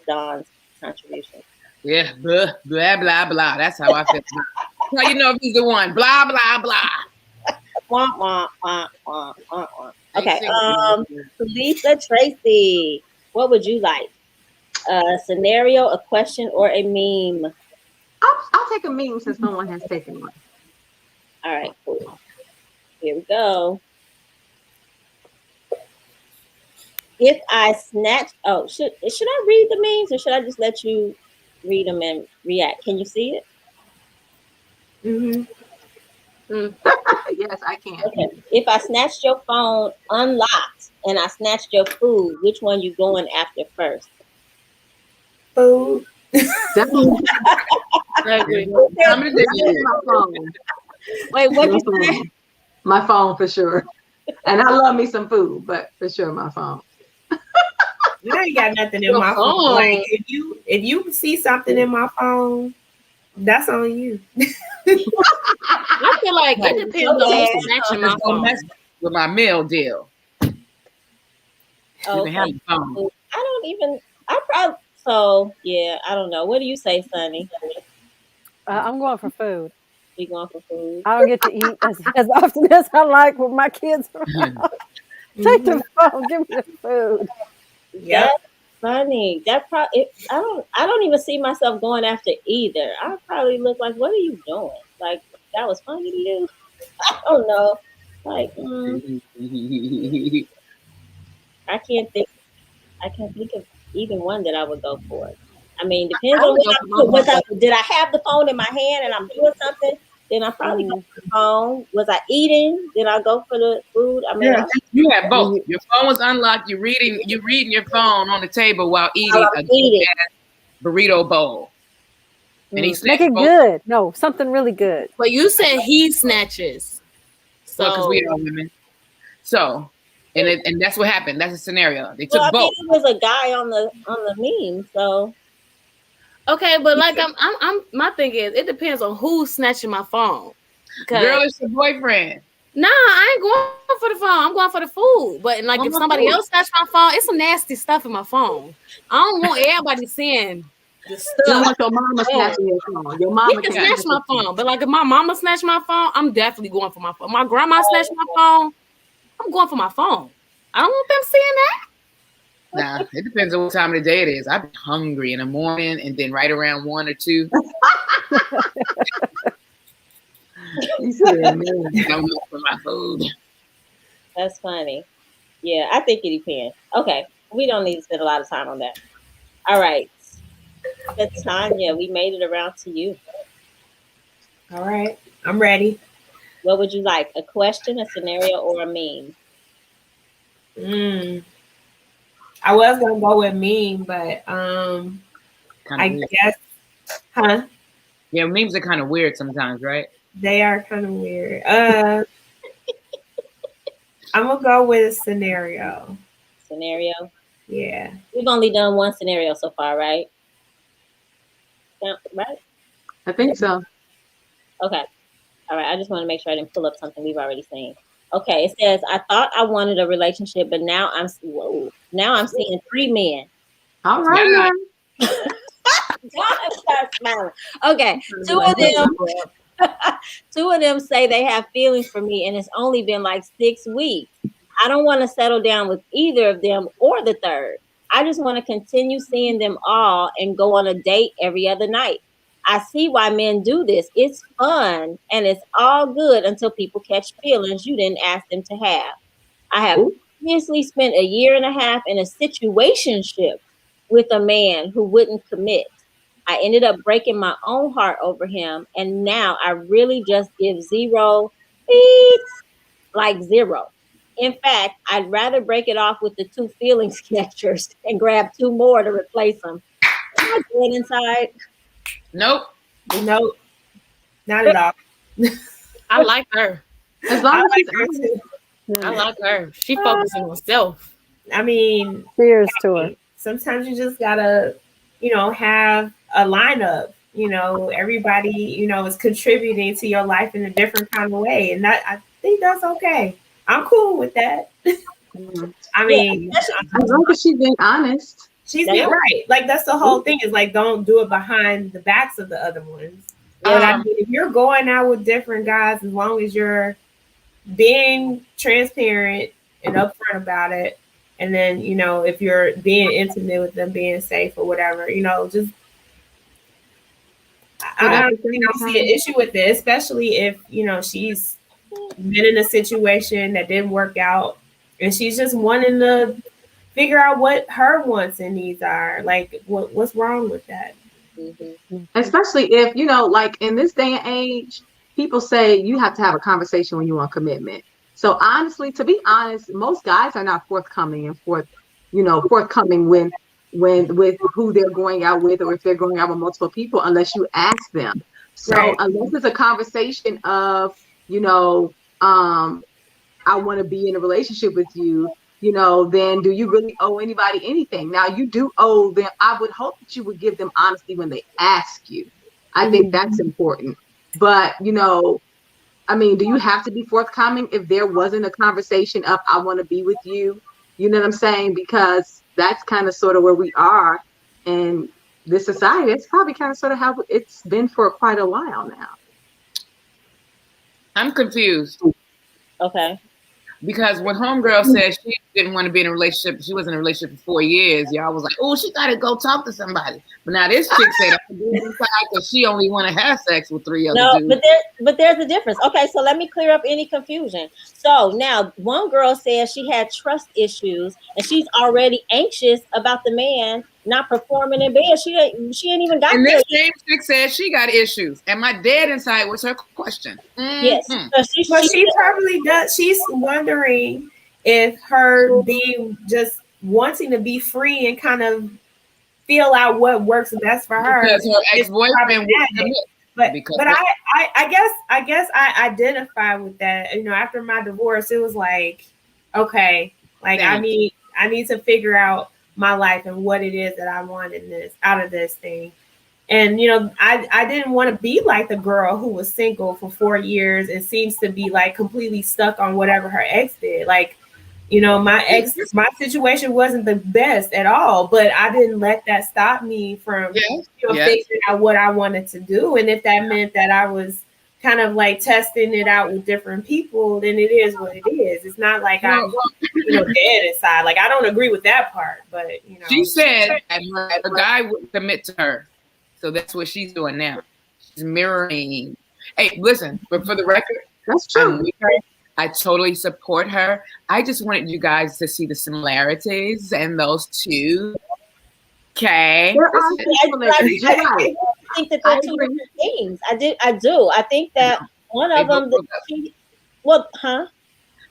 Dawn's contribution. Yeah, blah blah blah. That's how I feel. How you know if he's the one? Blah blah blah. Wah, wah, wah, wah, wah, wah. Okay. Lisa Tracy, what would you like? A scenario, a question, or a meme? I'll take a meme since no one has taken one. All right, cool. Here we go. If I snatch, should I read the memes, or should I just let you read them and react? Can you see it? Mm-hmm. Yes, I can. Okay. If I snatched your phone unlocked and I snatched your food, which one you going after first? Food. Definitely. I agree. Definitely my phone. Wait, what My you phone. say? My phone for sure. And I love me some food, but for sure my phone. You ain't got nothing in Your my phone. phone. Like if you see something in my phone, that's on you. I feel like it depends on who's snatching my Just don't phone. mess with my meal deal. You Okay. can have the phone. I don't know. What do you say, Sonny? I'm going for food. You going for food? I don't get to eat as often as I like with my kids around. Take the phone, give me the food. Yep. That's funny. I don't even see myself going after either. I probably look like, what are you doing? Like, that was funny to you? I don't know. Like, I can't think of even one that I would go for. I mean, depends on did I have the phone in my hand and I'm doing something? Then I probably go for the phone. Was I eating? Then I go for the food. I mean, You have both. Your phone was unlocked. You're reading your phone on the table while eating a burrito bowl. And he Make it good. No, something really good. But you said he snatches. So because we are women. So and that's what happened. That's a scenario. They took both. it was a guy on the meme, so okay, but like I'm my thing is it depends on who's snatching my phone. Girl, it's your boyfriend. Nah, I ain't going for the phone. I'm going for the food. But like if somebody else snatched my phone, it's some nasty stuff in my phone. I don't want everybody seeing the stuff. You don't want your mama snatching your phone. Your mama can snatch my phone. But like if my mama snatched my phone, I'm definitely going for my phone. My grandma snatched my phone, I'm going for my phone. I don't want them seeing that. Nah, it depends on what time of the day it is. I'm hungry in the morning and then right around 1 or 2. You said, man. I'm looking for my food. That's funny. Yeah, I think it depends. Okay, we don't need to spend a lot of time on that. All right, Katanya, we made it around to you. All right, I'm ready. What would you like? A question, a scenario, or a meme? I was gonna go with meme, but I guess, huh? Yeah, memes are kind of weird sometimes, right? They are kind of weird. I'm gonna go with a scenario. Scenario? Yeah. We've only done one scenario so far, right? Yeah, right? I think so. Okay. All right. I just want to make sure I didn't pull up something we've already seen. Okay. It says, I thought I wanted a relationship, but now I'm seeing 3 men. All right. Start smiling. Okay. Two of them say they have feelings for me, and it's only been like 6 weeks. I don't want to settle down with either of them or the third. I just want to continue seeing them all and go on a date every other night. I see why men do this. It's fun and it's all good until people catch feelings you didn't ask them to have. I have previously spent 1.5 years in a situationship with a man who wouldn't commit. I ended up breaking my own heart over him, and now I really just give 0 beats, like 0. In fact, I'd rather break it off with the 2 feelings catchers and grab 2 more to replace them. Am I good inside? Nope. Nope. Not at all. I like her. As long as her too. I like her. She focusing on self. I mean, cheers to her. Sometimes you just gotta, have a lineup. Everybody, is contributing to your life in a different kind of way, and I think that's okay. I'm cool with that. I mean, as long as she's being honest. She's being right. Like that's the whole thing. Is like don't do it behind the backs of the other ones. But I mean, if you're going out with different guys, as long as you're being transparent and upfront about it, and then if you're being intimate with them, being safe or whatever, just I don't see an issue with it, especially if she's been in a situation that didn't work out, and she's just wanting to figure out what her wants and needs are. Like, what's wrong with that? Especially if like in this day and age, people say you have to have a conversation when you want commitment. So honestly, to be honest, most guys are not forthcoming when with who they're going out with, or if they're going out with multiple people, unless you ask them. So Right. unless it's a conversation of, I want to be in a relationship with you, then do you really owe anybody anything? Now, you do owe them. I would hope that you would give them honesty when they ask you. I think that's important. But, I mean, do you have to be forthcoming if there wasn't a conversation of, I want to be with you? You know what I'm saying? Because that's kind of sort of where we are in this society. It's probably kind of sort of how it's been for quite a while now. I'm confused. Okay. Because when homegirl said she didn't want to be in a relationship, she was in a relationship for 4 years. Y'all was like, "Oh, she got to go talk to somebody." But now this chick said that she only want to have sex with 3 other dudes. but there's a difference. Okay, so let me clear up any confusion. So now, one girl says she had trust issues, and she's already anxious about the man not performing in bed. She ain't even got. And this same chick says she got issues, and my dead inside was her question. Yes, so she probably does. She's wondering if her being just wanting to be free and kind of feel out what works best for her. Because her ex-boyfriend wouldn't commit. But I guess I identify with that. After my divorce, it was like, okay, like I need to figure out my life and what it is that I want out of this thing. And, I didn't want to be like the girl who was single for 4 years and seems to be like completely stuck on whatever her ex did. Like, my situation wasn't the best at all, but I didn't let that stop me from figuring out what I wanted to do. And if that meant that I was kind of like testing it out with different people, then it is what it is. It's not like I'm dead inside. Like, I don't agree with that part, but she said that a guy wouldn't commit to her. So that's what she's doing now. She's mirroring. Hey, listen, but for the record, that's true. I totally support her. I just wanted you guys to see the similarities in those two. Okay. I think that they're two different things. I do. I think that one of them.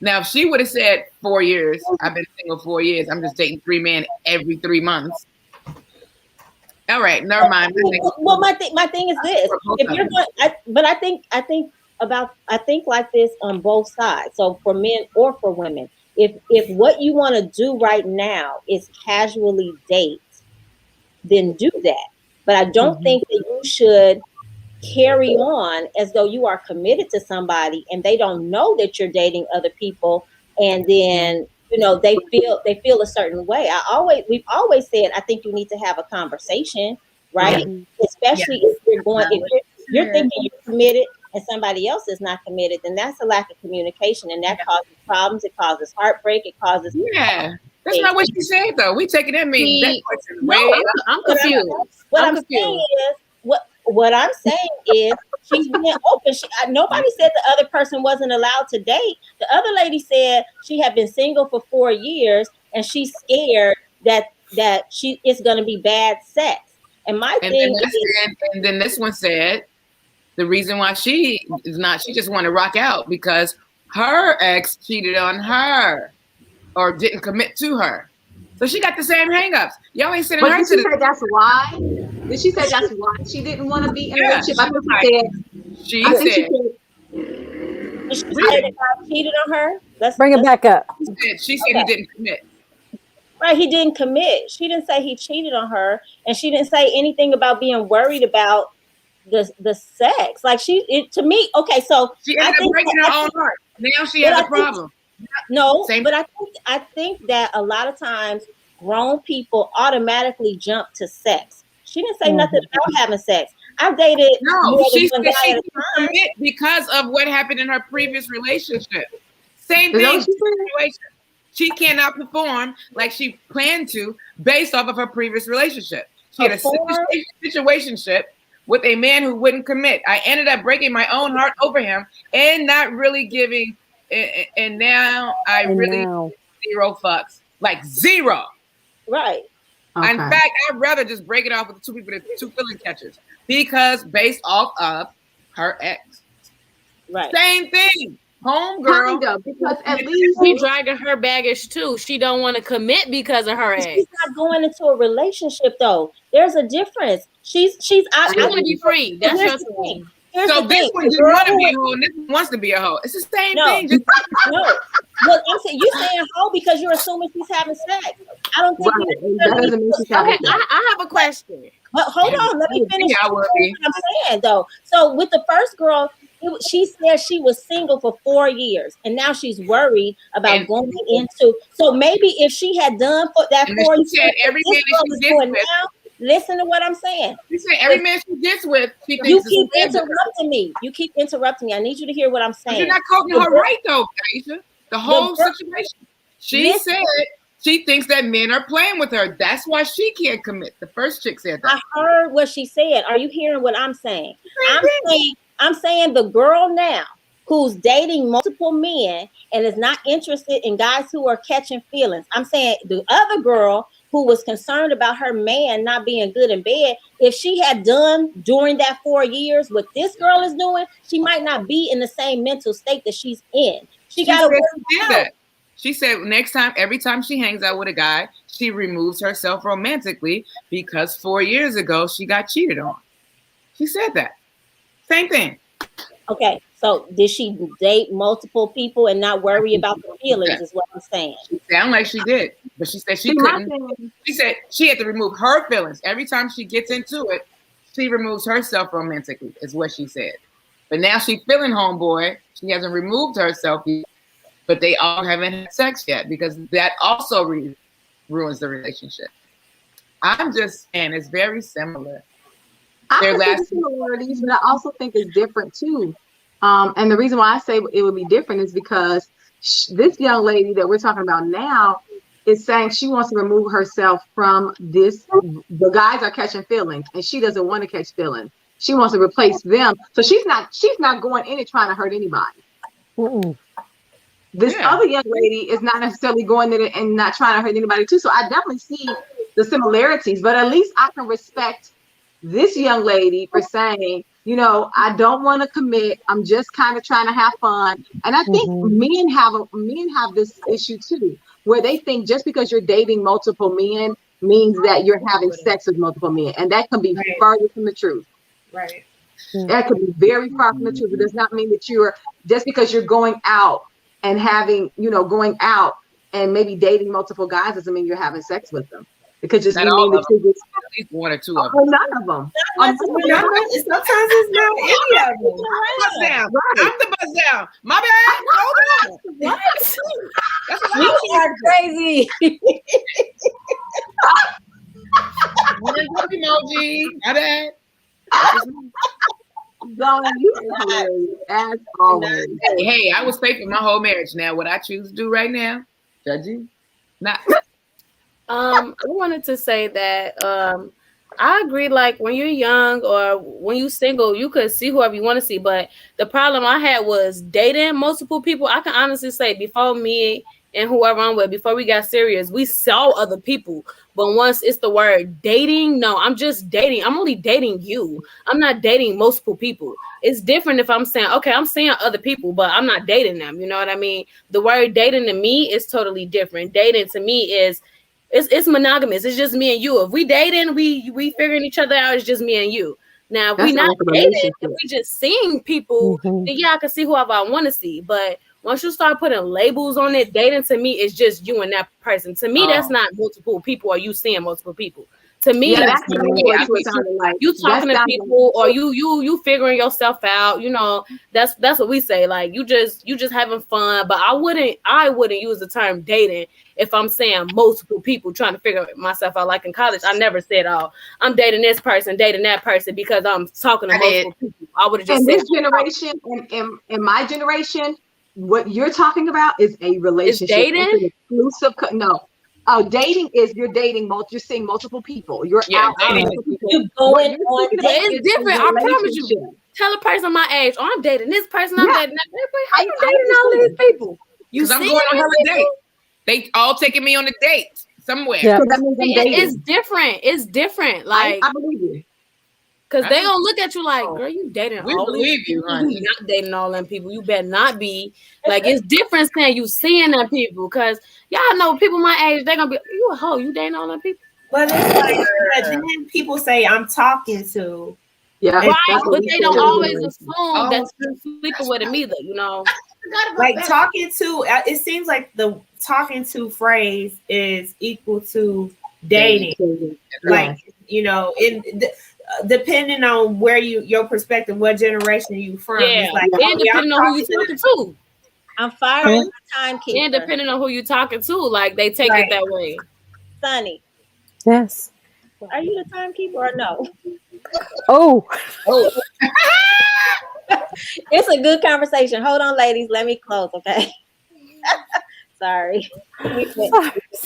Now, if she would have said 4 years, I've been single 4 years. I'm just dating 3 men every 3 months. All right, never mind. Well, my thing is this: if you're going, I think like this on both sides. So for men or for women, if what you want to do right now is casually date, then do that. But I don't think that you should carry on as though you are committed to somebody and they don't know that you're dating other people, and then they feel a certain way. We've always said I think you need to have a conversation, right? Especially if you're thinking you're committed and somebody else is not committed, then that's a lack of communication, and that causes problems. It causes heartbreak. It causes That's not what she said, though. We take it that means that question way. I'm confused. What I'm saying is she's being open. Nobody said the other person wasn't allowed to date. The other lady said she had been single for 4 years and she's scared that it's going to be bad sex. And then this one said the reason why she just want to rock out because her ex cheated on her or didn't commit to her. So she got the same hangups. Y'all ain't sitting her. Did she say that's why? Did she say that's why she didn't want to be in a relationship? I think she said that God cheated on her. Bring it back up. She said he didn't commit. Right, he didn't commit. She didn't say he cheated on her, and she didn't say anything about being worried about the sex. Like to me, okay. So she ended up breaking her own heart. Now she has a problem. But I think that a lot of times grown people automatically jump to sex. She didn't say nothing about having sex. I've dated she said she didn't commit because of what happened in her previous relationship. Same thing. She cannot perform like she planned to based off of her previous relationship. She had a situationship with a man who wouldn't commit. I ended up breaking my own heart over him and not really giving. And now I really zero fucks, like zero. Right. Okay. In fact, I'd rather just break it off with the two people, two feeling catchers, because based off of her ex. Right. Same thing. Homegirl. Kind of, because at least She dragging her baggage too. She don't want to commit because of her ex. She's not going into a relationship though. There's a difference. She's She want to be free. That's your thing. So this one didn't want to be a hoe, and this one wants to be a hoe. It's the same thing. Just no. Look, I'm saying you're saying hoe because you're assuming she's having sex. I don't think that doesn't mean she's having sex. I have a question. But hold on, let me finish what I'm saying though. So with the first girl, she said she was single for 4 years, and now she's worried about going into. So maybe if she had done for that 4 years, every man that she gets with. Listen to what I'm saying. You say every man she gets with, she thinks you keep interrupting me. You keep interrupting me. I need you to hear what I'm saying. But you're not calling her right though, Aisha. The whole situation. She said she thinks that men are playing with her. That's why she can't commit. The first chick said that. I heard what she said. Are you hearing what I'm saying? I'm saying the girl now who's dating multiple men and is not interested in guys who are catching feelings. I'm saying the other girl who was concerned about her man not being good in bed, if she had done during that 4 years what this girl is doing, she might not be in the same mental state that she's in. She got to work that. She said every time she hangs out with a guy, she removes herself romantically because 4 years ago she got cheated on. She said that. Same thing. Okay, so did she date multiple people and not worry about the feelings? Is what I'm saying. It sounded like she did, but she said she couldn't. She said she had to remove her feelings every time she gets into it. She removes herself romantically, is what she said. But now she's feeling homeboy. She hasn't removed herself yet, but they all haven't had sex yet because that also ruins the relationship. I'm just saying it's very similar. I think similarities, but I also think it's different too. And the reason why I say it would be different is because this young lady that we're talking about now is saying she wants to remove herself from this. The guys are catching feelings, and she doesn't want to catch feelings. She wants to replace them. So she's not going in and trying to hurt anybody. This other young lady is not necessarily going in and not trying to hurt anybody too. So I definitely see the similarities, but at least I can respect this young lady for saying, you know, I don't want to commit. I'm just kind of trying to have fun. And I think men have this issue too, where they think just because you're dating multiple men means that you're having sex with multiple men. And that can be farther from the truth. Right. That could be very far from the truth. It does not mean that just because you're going out and going out and maybe dating multiple guys doesn't mean you're having sex with them. It could just mean that you're just at least one or two of them. None of them. Sometimes it's not any of them. Buzz down. I'm the buzz down. My bad. Hold on. What? You are crazy. Emoji. My bad. Darling, you are hilarious as always. Hey, I was faithful my whole marriage. Now, what I choose to do right now, judge you? Not. I wanted to say that I agree. Like when you're young or when you're single, you could see whoever you want to see. But the problem I had was dating multiple people. I can honestly say before me and whoever I'm with, before we got serious, we saw other people. But once it's the word dating, no, I'm just dating. I'm only dating you. I'm not dating multiple people. It's different if I'm saying, okay, I'm seeing other people, but I'm not dating them. You know what I mean? The word dating to me is totally different. Dating to me is it's monogamous. It's just me and you. If we dating, we figuring each other out. It's just me and you. Now, if we not dating, if we just seeing people, then yeah, I can see whoever I want to see. But once you start putting labels on it, dating to me is just you and that person. To me, that's not multiple people or you seeing multiple people. To me, that's you talking to people or you figuring yourself out. You know, that's what we say. Like you just having fun. But I wouldn't use the term dating if I'm saying multiple people trying to figure myself out. Like in college, I never said, "Oh, I'm dating this person, dating that person," because I'm talking to multiple people. I would have just said, this generation, in my generation, what you're talking about is a relationship. Is dating? It's an exclusive. No. Dating is you're dating you're seeing multiple people. You're out dating multiple people. You're going on it's different. I promise you. Tell a person my age, oh, I'm dating this person, I'm dating that person. How you dating all these people? Because I'm going on a date. They all taking me on a date somewhere. Yeah. So that means it's different. It's different. Like I believe you. Because they gonna look at you like, girl, you dating We all these believe you, people. honey. You not dating all them people. You better not be. Like, it's different saying you seeing them people. Because y'all know people my age, they gonna be, you a hoe, you dating all them people. But it's like, then people say I'm talking to. Yeah, Right, that's what but we they said don't always earlier. assume that you're sleeping with them either, you know. Like talking to, it seems like the talking to phrase is equal to dating. Like, you know, depending on where your perspective, what generation you from. Yeah, It's like, and depending on who you talking to. I'm firing the timekeeper. And depending on who you talking to, like they take it that way. Sunny, Yes. are you the timekeeper or no? Oh. It's a good conversation. Hold on, ladies. Let me close, okay? Sorry. We went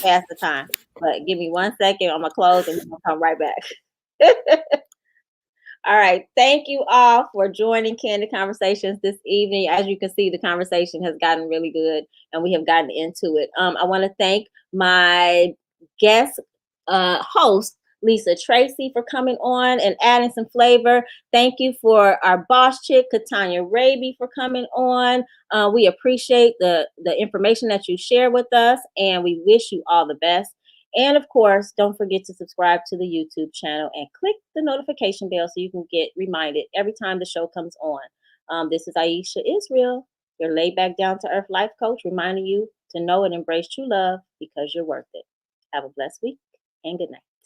past the time. But give me 1 second. I'm going to close and we'll come right back. All right. Thank you all for joining Candid Conversations this evening. As you can see, the conversation has gotten really good and we have gotten into it. I want to thank my guest host, Lisa Tracy, for coming on and adding some flavor. Thank you for our boss chick, Katanya Raby, for coming on. We appreciate the information that you share with us, and we wish you all the best. And of course, don't forget to subscribe to the YouTube channel and click the notification bell so you can get reminded every time the show comes on. This is Aisha Israel, your laid back, down to earth life coach, reminding you to know and embrace true love because you're worth it. Have a blessed week and good night.